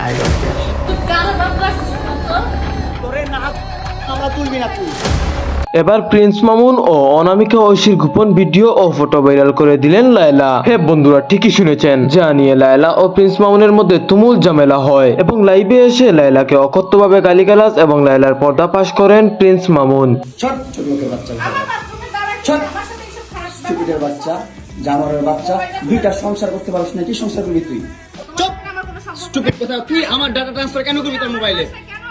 I don't care. তুই কার বাপ রাখছিস তো? তোরে না আমরা তুলবি না তুই। এবার প্রিন্স মামুন ও অনামিকা ঐশীর গোপন ভিডিও ও ফটো ভাইরাল করে দিলেন লায়লা। হ্যাঁ বন্ধুরা, ঠিকই শুনেছেন, যা নিয়ে লায়লা ও প্রিন্স মামুনের মধ্যে তুমুল ঝামেলা হয় এবং লাইভে এসে লায়লাকে অকথ্যভাবে গালিগালাজ এবং লায়লার পর্দাফাশ করেন প্রিন্স মামুন। ছোট ছোট লোকের বাচ্চা, আমার বাথরুমে দাঁড়ায় ছোট। আমার সাথে এসব খারাপ স্টুপিডের বাচ্চা, জানোয়ারের বাচ্চা, দুইটা সংসার করতে পারিস না, কি সংসার করবি তুই? চুপ। আমার কোনো সম্পর্ক স্টুপিড কথা, তুই আমার ডাটা ট্রান্সফার কেন করবি তোর মোবাইলে?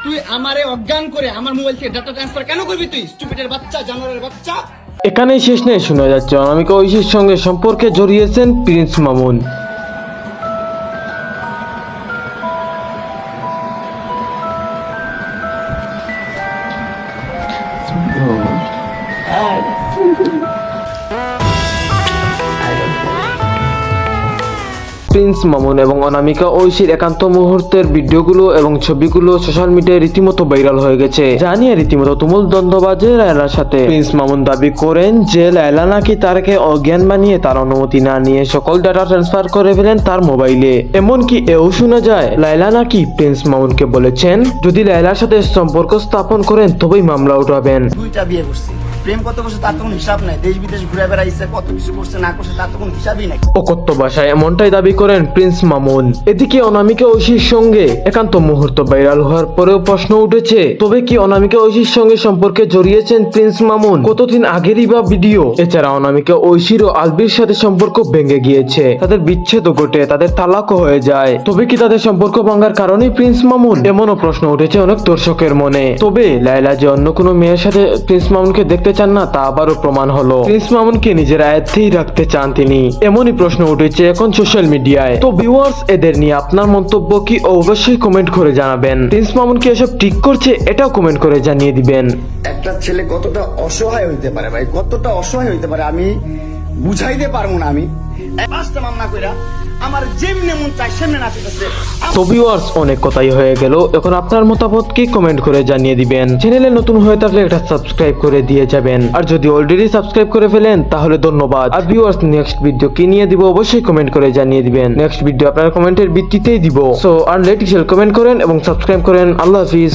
তুই আমারে অজ্ঞান করে আমার মোবাইল থেকে ডাটা ট্রান্সফার কেন করবি তুই? স্টুপিডের বাচ্চা, জানোয়ারের বাচ্চা। এখানেই শেষ নেই, শোনা যাচ্ছে অনামিকা ঐশীর সঙ্গে সম্পর্কে জড়িয়েছেন প্রিন্স মামুন। প্রিন্স মামুন এবং অনামিকা ঐশীর একান্ত মুহূর্তের ভিডিওগুলো এবং ছবিগুলো সোশ্যাল মিডিয়ায় রীতিমতো ভাইরাল হয়ে গেছে, যা নিয়ে রীতিমতো তুমুল দ্বন্দ্ব বাজে লায়লার সাথে। প্রিন্স মামুন দাবি করেন যে লায়লা নাকি তারকে অজ্ঞান বানিয়ে তার অনুমতি না নিয়ে সকল ডাটা ট্রান্সফার করে ফেলেন তার মোবাইলে। এমনকি এও শোনা যায় লায়লা নাকি প্রিন্স মামুনকে বলেছেন যদি লায়লার সাথে সম্পর্ক স্থাপন করেন তবেই মামলা উঠাবেন। দুইটা বিয়ে করছে, প্রেম কত করছে তার তো কোনো হিসাব নাই, দেশ বিদেশ ঘুরে বেড়াইছে, কত কিছু করছে না করছে তার তো কোনো হিসাবই নাই। অকথ্য ভাষায় এমনটাই দাবি করেন প্রিন্স মামুন। এদিকে অনামিকা ঐশীর সঙ্গে একান্ত মুহূর্ত ভাইরাল হওয়ার পরেও প্রশ্ন উঠেছে, তবে কি অনামিকা ঐশীর সঙ্গে সম্পর্কে জড়িয়েছেন প্রিন্স মামুন? কতদিন আগেরই বা ভিডিও। এছাড়া অনামিকা ঐশীর ও আলবির সাথে সম্পর্ক ভেঙে গিয়েছে, তাদের বিচ্ছেদ ঘটে, তাদের তালাকও হয়ে যায়। তবে কি তাদের সম্পর্ক ভাঙার কারণেই প্রিন্স মামুন? এমনও প্রশ্ন উঠেছে অনেক দর্শকের মনে। তবে লায়লা যে অন্য কোনো মেয়ের সাথে প্রিন্স মামুনকে দেখতে চান না তা আবারও প্রমাণ হলো। প্রিন্স মামুনকে নিজের আয়ত্তেই রাখতে চান তিনি, এমনই প্রশ্ন উঠেছে এখন সোশ্যাল মিডিয়ায়। তো ভিউয়ার্স, এদের নিয়ে আপনার মন্তব্য কি অবশ্যই কমেন্ট করে জানাবেন। প্রিন্স মামুন কি এসব ঠিক করছে এটাও কমেন্ট করে জানিয়ে দিবেন। একটা ছেলে কতটা অসহায় হইতে পারে ভাই, কতটা অসহায় হইতে পারে আমি বুঝাইতে পারবো না। আমি পাঁচটা মামলা কইরা আমার যেমনি মন চাই সেমনি নাচতেছে। তো ভিউয়ার্স, অনেক কথাই হয়ে গেল, এখন আপনার মতামত কি কমেন্ট করে জানিয়ে দিবেন। চ্যানেলে নতুন হয়ে থাকলে একটা সাবস্ক্রাইব করে দিয়ে যাবেন, আর যদি অলরেডি সাবস্ক্রাইব করে ফেলেন তাহলে ধন্যবাদ। আর ভিউয়ার্স, নেক্সট ভিডিও কি নিয়ে দিব অবশ্যই কমেন্ট করে জানিয়ে দিবেন। নেক্সট ভিডিও আপনার কমেন্টের ভিত্তিতেই দিব। সো আর লেট কমেন্ট করেন এবং সাবস্ক্রাইব করেন। আল্লাহ হাফিজ।